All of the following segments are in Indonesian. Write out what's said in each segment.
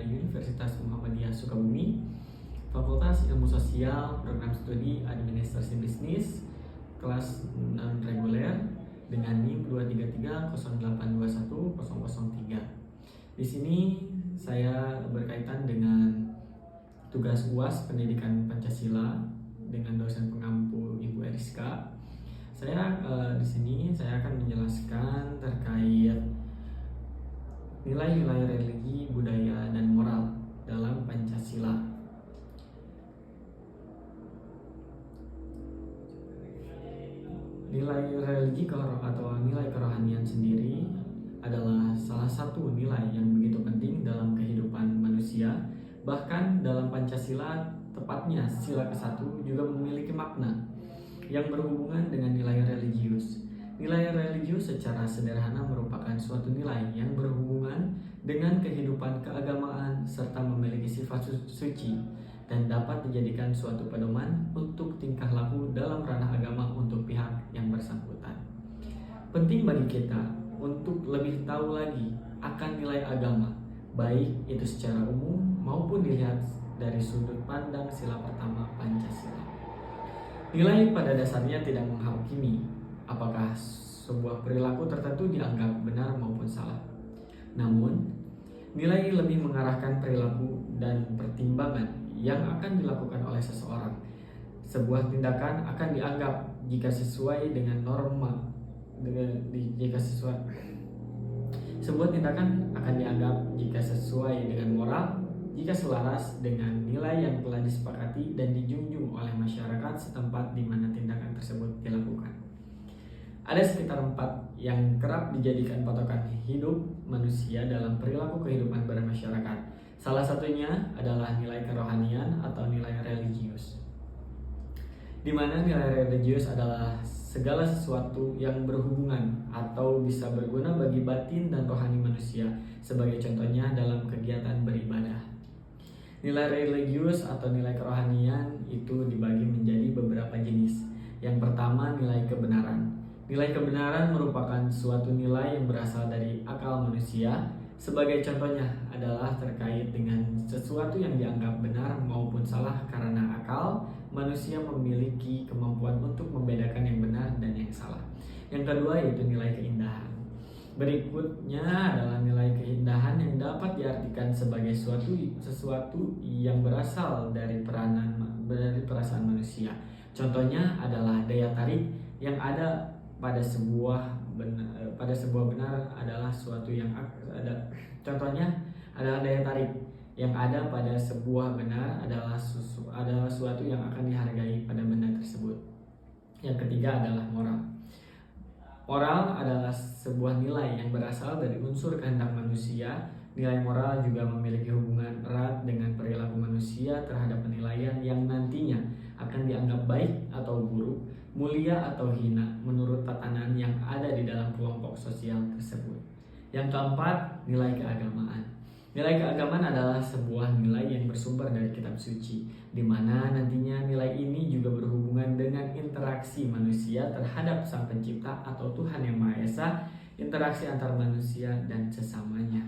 Universitas Muhammadiyah Sukabumi, Fakultas Ilmu Sosial, Program Studi Administrasi Bisnis, kelas non reguler dengan NIM 23308210003. Di sini saya berkaitan dengan tugas UAS Pendidikan Pancasila dengan dosen pengampu Ibu Eriska. Di sini saya akan menjelaskan terkait nilai-nilai religi, budaya, dan moral dalam Pancasila. Nilai religi atau nilai kerohanian sendiri adalah salah satu nilai yang begitu penting dalam kehidupan manusia. Bahkan dalam Pancasila, tepatnya sila ke-1 juga memiliki makna yang berhubungan dengan nilai religius. Nilai religius secara sederhana merupakan suatu nilai yang berhubungan dengan kehidupan keagamaan serta memiliki sifat suci dan dapat dijadikan suatu pedoman untuk tingkah laku dalam ranah agama untuk pihak yang bersangkutan. Penting bagi kita untuk lebih tahu lagi akan nilai agama, baik itu secara umum maupun dilihat dari sudut pandang sila pertama Pancasila. Nilai pada dasarnya tidak menghakimi apakah sebuah perilaku tertentu dianggap benar maupun salah. Namun, nilai lebih mengarahkan perilaku dan pertimbangan yang akan dilakukan oleh seseorang. Sebuah tindakan akan dianggap jika sesuai dengan norma, sebuah tindakan akan dianggap jika sesuai dengan moral, jika selaras dengan nilai yang telah disepakati dan dijunjung oleh masyarakat setempat di mana tindakan tersebut dilakukan. Ada sekitar 4 yang kerap dijadikan patokan hidup manusia dalam perilaku kehidupan bermasyarakat. Salah satunya adalah nilai kerohanian atau nilai religius, di mana nilai religius adalah segala sesuatu yang berhubungan atau bisa berguna bagi batin dan rohani manusia, sebagai contohnya dalam kegiatan beribadah. Nilai religius atau nilai kerohanian itu dibagi menjadi beberapa jenis. Yang pertama, nilai kebenaran. Nilai kebenaran merupakan suatu nilai yang berasal dari akal manusia. Sebagai contohnya adalah terkait dengan sesuatu yang dianggap benar maupun salah karena akal manusia memiliki kemampuan untuk membedakan yang benar dan yang salah. Yang kedua yaitu nilai keindahan. Berikutnya adalah nilai keindahan yang dapat diartikan sebagai sesuatu yang berasal dari perasaan manusia. Contohnya adalah daya tarik yang ada pada sebuah benar adalah suatu yang ada. Contohnya adalah daya tarik yang ada pada sebuah benar adalah suatu yang akan dihargai pada benda tersebut. Yang ketiga adalah moral. Moral adalah sebuah nilai yang berasal dari unsur kehendak manusia. Nilai moral juga memiliki hubungan erat dengan perilaku manusia terhadap penilaian yang nantinya akan dianggap baik atau buruk, mulia atau hina menurut tatanan yang ada di dalam kelompok sosial tersebut. Yang keempat, nilai keagamaan. Nilai keagamaan adalah sebuah nilai yang bersumber dari kitab suci, di mana nantinya nilai ini juga berhubungan dengan interaksi manusia terhadap Sang Pencipta atau Tuhan Yang Maha Esa, interaksi antar manusia dan sesamanya.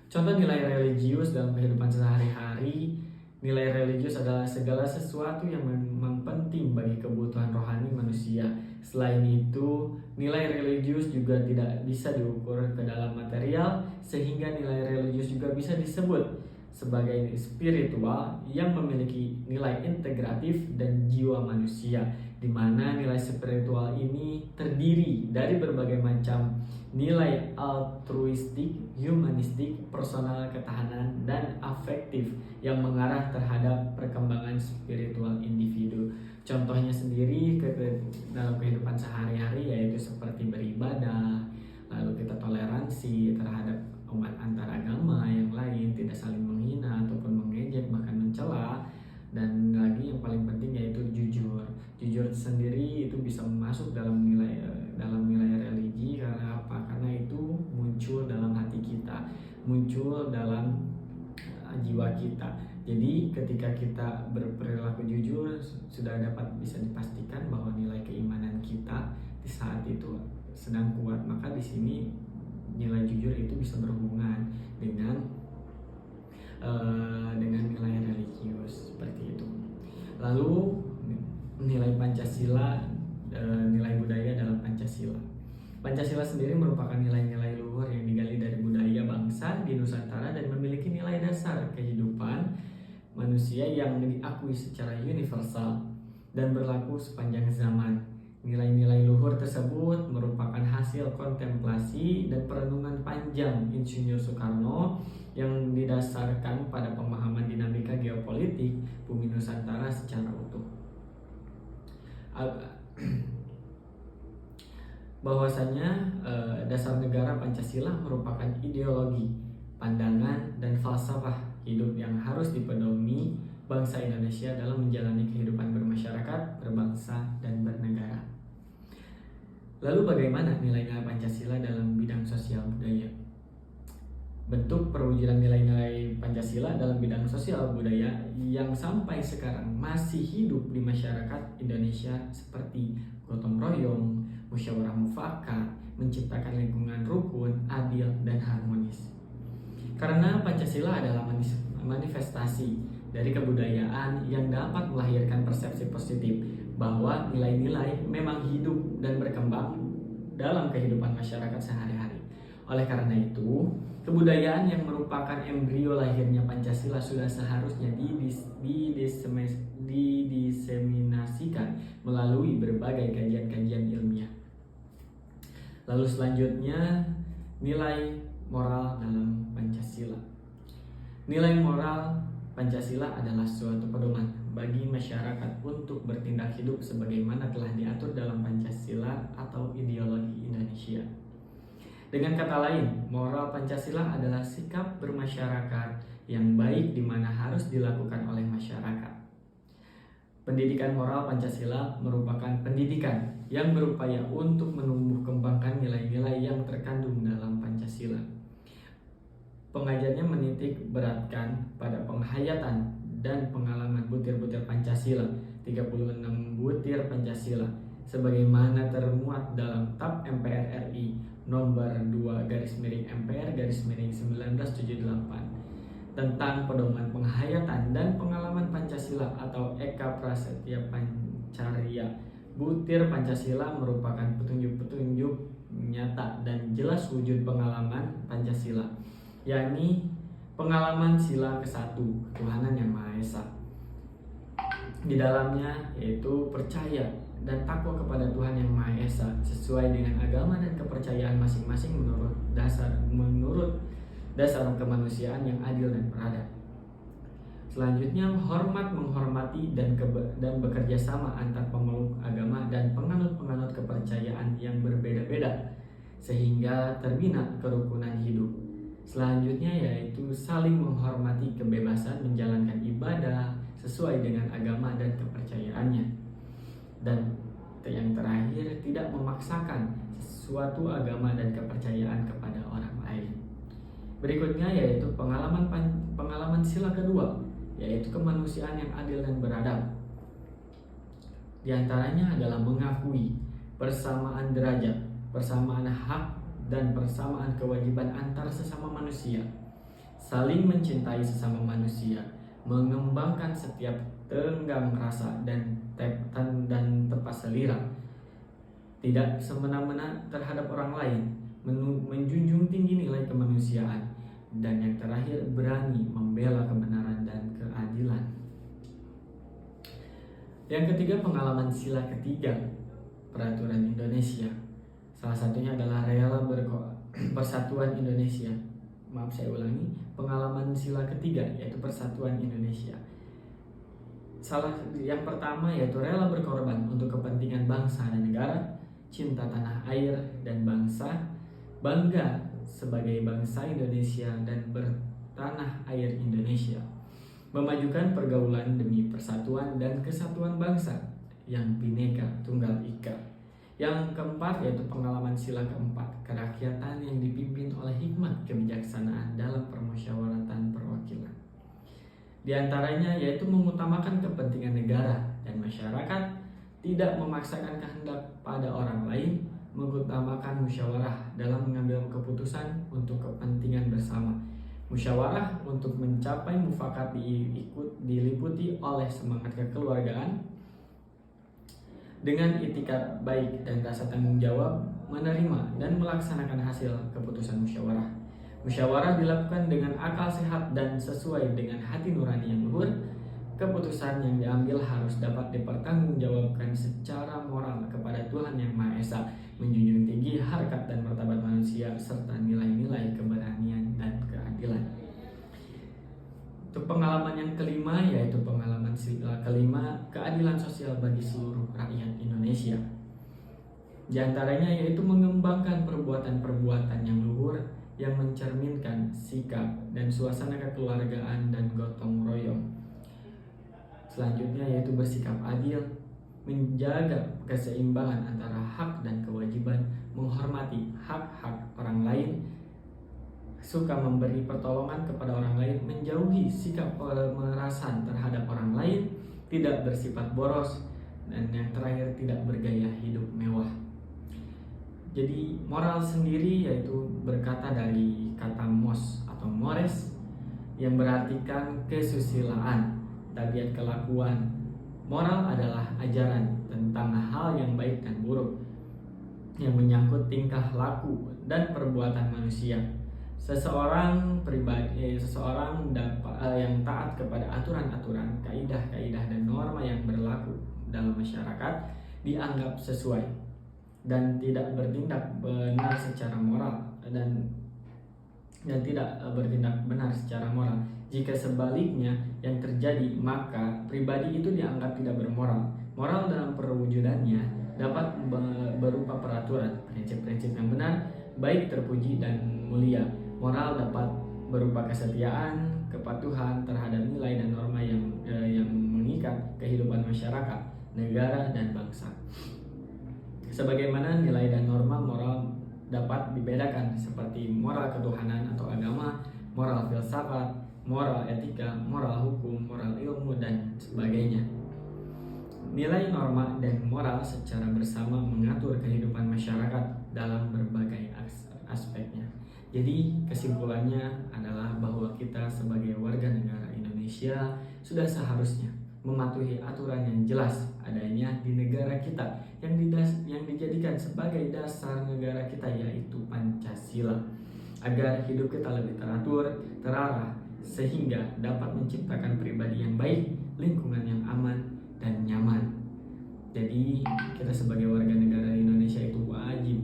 Contoh nilai religius dalam kehidupan sehari-hari. Nilai religius adalah segala sesuatu yang memang penting bagi kebutuhan rohani manusia. Selain itu, nilai religius juga tidak bisa diukur ke dalam material, sehingga nilai religius juga bisa disebut sebagai spiritual yang memiliki nilai integratif dan jiwa manusia, di mana nilai spiritual ini terdiri dari berbagai macam nilai altruistik, humanistik, personal, ketahanan, dan afektif yang mengarah terhadap perkembangan spiritual individu. Contohnya sendiri dalam kehidupan sehari-hari yaitu seperti beribadah, lalu kita toleransi terhadap umat antar agama yang lain, tidak saling menghina ataupun mengejek bahkan mencela, dan lagi yang paling penting yaitu jujur. Jujur sendiri itu bisa masuk dalam nilai religi. Karena apa? Karena itu muncul dalam hati kita, muncul dalam jiwa kita. Jadi ketika kita berperilaku jujur, sudah dapat bisa dipastikan bahwa nilai keimanan kita di saat itu sedang kuat. Maka di sini nilai jujur itu bisa berhubungan dengan dengan nilai religius seperti itu. Lalu nilai Pancasila, nilai budaya dalam Pancasila. Pancasila sendiri merupakan nilai-nilai luhur yang digali dari budaya bangsa di Nusantara dan memiliki nilai dasar kehidupan manusia yang diakui secara universal dan berlaku sepanjang zaman. Nilai-nilai luhur tersebut merupakan hasil kontemplasi dan perenungan panjang Insinyur Soekarno yang didasarkan pada pemahaman dinamika geopolitik bumi Nusantara secara utuh. Bahwasanya dasar negara Pancasila merupakan ideologi, pandangan, dan falsafah hidup yang harus dipedomi bangsa Indonesia dalam menjalani kehidupan bermasyarakat, berbangsa, dan bernegara. Lalu bagaimana nilai-nilai Pancasila dalam bidang sosial budaya? Bentuk perwujudan nilai-nilai Pancasila dalam bidang sosial budaya yang sampai sekarang masih hidup di masyarakat Indonesia seperti gotong royong, musyawarah mufakat, menciptakan lingkungan rukun, adil, dan harmonis. Karena Pancasila adalah manifestasi dari kebudayaan yang dapat melahirkan persepsi positif bahwa nilai-nilai memang hidup dan berkembang dalam kehidupan masyarakat sehari-hari. Oleh karena itu, kebudayaan yang merupakan embrio lahirnya Pancasila sudah seharusnya didiseminasikan melalui berbagai kajian-kajian ilmiah. Lalu selanjutnya, nilai moral dalam Pancasila. Nilai moral Pancasila adalah suatu pedoman bagi masyarakat untuk bertindak hidup sebagaimana telah diatur dalam Pancasila atau ideologi Indonesia. Dengan kata lain, moral Pancasila adalah sikap bermasyarakat yang baik di mana harus dilakukan oleh masyarakat. Pendidikan moral Pancasila merupakan pendidikan yang berupaya untuk menumbuh kembangkan nilai-nilai yang terkandung dalam Pancasila. Pengajarnya menitik beratkan pada penghayatan dan pengalaman butir-butir Pancasila, 36 butir Pancasila, sebagaimana termuat dalam TAP MPR RI nomor 2/MPR/1978 tentang pedoman penghayatan dan pengalaman Pancasila atau Eka Prasetya Pancarya. Butir Pancasila merupakan petunjuk-petunjuk nyata dan jelas wujud pengalaman Pancasila, yakni pengalaman sila ke-1, ketuhanan yang Maha Esa. Di dalamnya yaitu percaya dan takwa kepada Tuhan yang Maha Esa sesuai dengan agama dan kepercayaan masing-masing menurut dasar kemanusiaan yang adil dan beradab. Selanjutnya, menghormati dan bekerja sama antar pemeluk agama dan penganut-penganut kepercayaan yang berbeda-beda sehingga terbina kerukunan hidup. Selanjutnya yaitu saling menghormati kebebasan menjalankan ibadah sesuai dengan agama dan kepercayaannya. Dan yang terakhir, tidak memaksakan suatu agama dan kepercayaan kepada orang lain. Berikutnya yaitu pengalaman sila kedua, yaitu kemanusiaan yang adil dan beradab. Di antaranya adalah mengakui persamaan derajat, persamaan hak, dan persamaan kewajiban antar sesama manusia, saling mencintai sesama manusia, mengembangkan setiap tenggang rasa dan tepat selera, tidak semena-mena terhadap orang lain, menjunjung tinggi nilai kemanusiaan, dan yang terakhir berani membela kebenaran dan keadilan. Yang ketiga, pengalaman sila ketiga peraturan Indonesia. Salah satunya adalah rela persatuan Indonesia. Maaf, saya ulangi, pengalaman sila ketiga yaitu persatuan Indonesia. Yang pertama yaitu rela berkorban untuk kepentingan bangsa dan negara, cinta tanah air dan bangsa, bangga sebagai bangsa Indonesia dan bertanah air Indonesia, memajukan pergaulan demi persatuan dan kesatuan bangsa yang Bhinneka Tunggal Ika. Yang keempat yaitu pengalaman sila keempat, kerakyatan yang dipimpin oleh hikmat kebijaksanaan dalam permusyawaratan perwakilan. Di antaranya yaitu mengutamakan kepentingan negara dan masyarakat, tidak memaksakan kehendak pada orang lain, mengutamakan musyawarah dalam mengambil keputusan untuk kepentingan bersama, Musyawarah untuk mencapai mufakat diliputi oleh semangat kekeluargaan dengan itikat baik dan rasa tanggung jawab menerima dan melaksanakan hasil keputusan musyawarah. Musyawarah dilakukan dengan akal sehat dan sesuai dengan hati nurani yang luhur. Keputusan yang diambil harus dapat dipertanggungjawabkan secara moral kepada Tuhan Yang Maha Esa, menjunjung tinggi harkat dan martabat manusia serta nilai-nilai keberanian dan keadilan. Untuk pengalaman yang kelima, yaitu pengalaman kelima, keadilan sosial bagi seluruh rakyat Indonesia. Di antaranya yaitu mengembangkan perbuatan-perbuatan yang luhur yang mencerminkan sikap dan suasana kekeluargaan dan gotong royong. Selanjutnya yaitu bersikap adil, menjaga keseimbangan antara hak dan kewajiban, menghormati hak-hak orang lain, suka memberi pertolongan kepada orang lain, menjauhi sikap pemerasan terhadap orang lain, tidak bersifat boros, dan yang terakhir tidak bergaya hidup mewah. Jadi moral sendiri yaitu berkata dari kata mos atau mores yang berartikan kesusilaan, tabiat kelakuan. Moral adalah ajaran tentang hal yang baik dan buruk yang menyangkut tingkah laku dan perbuatan manusia. Seseorang yang taat kepada aturan-aturan, kaidah-kaidah dan norma yang berlaku dalam masyarakat dianggap sesuai dan tidak bertindak benar secara moral dan tidak bertindak benar secara moral. Jika sebaliknya yang terjadi, maka pribadi itu dianggap tidak bermoral. Moral dalam perwujudannya dapat berupa peraturan, prinsip-prinsip yang benar, baik, terpuji, dan mulia. Moral dapat berupa kesetiaan, kepatuhan terhadap nilai dan norma yang mengikat kehidupan masyarakat, negara, dan bangsa. Sebagaimana nilai dan norma moral dapat dibedakan seperti moral ketuhanan atau agama, moral filsafat, moral etika, moral hukum, moral ilmu, dan sebagainya. Nilai, norma, dan moral secara bersama mengatur kehidupan masyarakat dalam berbagai aspeknya. Jadi kesimpulannya adalah bahwa kita sebagai warga negara Indonesia sudah seharusnya mematuhi aturan yang jelas adanya di negara kita yang dijadikan sebagai dasar negara kita, yaitu Pancasila, agar hidup kita lebih teratur, terarah, sehingga dapat menciptakan pribadi yang baik, lingkungan yang aman dan nyaman. Jadi kita sebagai warga negara Indonesia itu wajib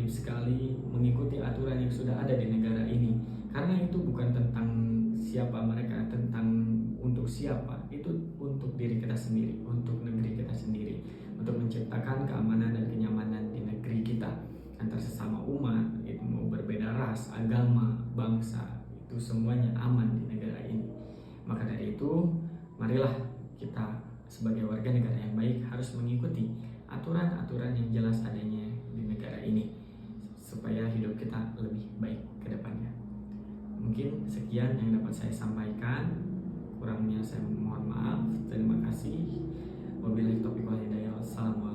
sekali mengikuti aturan yang sudah ada di negara ini, karena itu bukan tentang siapa mereka, tentang untuk siapa, itu untuk diri kita sendiri, untuk negeri kita sendiri, untuk menciptakan keamanan dan kenyamanan di negeri kita antar sesama umat, itu mau berbeda ras, agama, bangsa, itu semuanya aman di negara ini. Maka dari itu, marilah kita sebagai warga negara yang baik harus mengikuti aturan-aturan yang jelas adanya di negara ini supaya hidup kita lebih baik ke depannya. Mungkin sekian yang dapat saya sampaikan, kurangnya saya mohon maaf. Terima kasih. Wabillahi taufiq wal hidayah. Wassalamualaikum.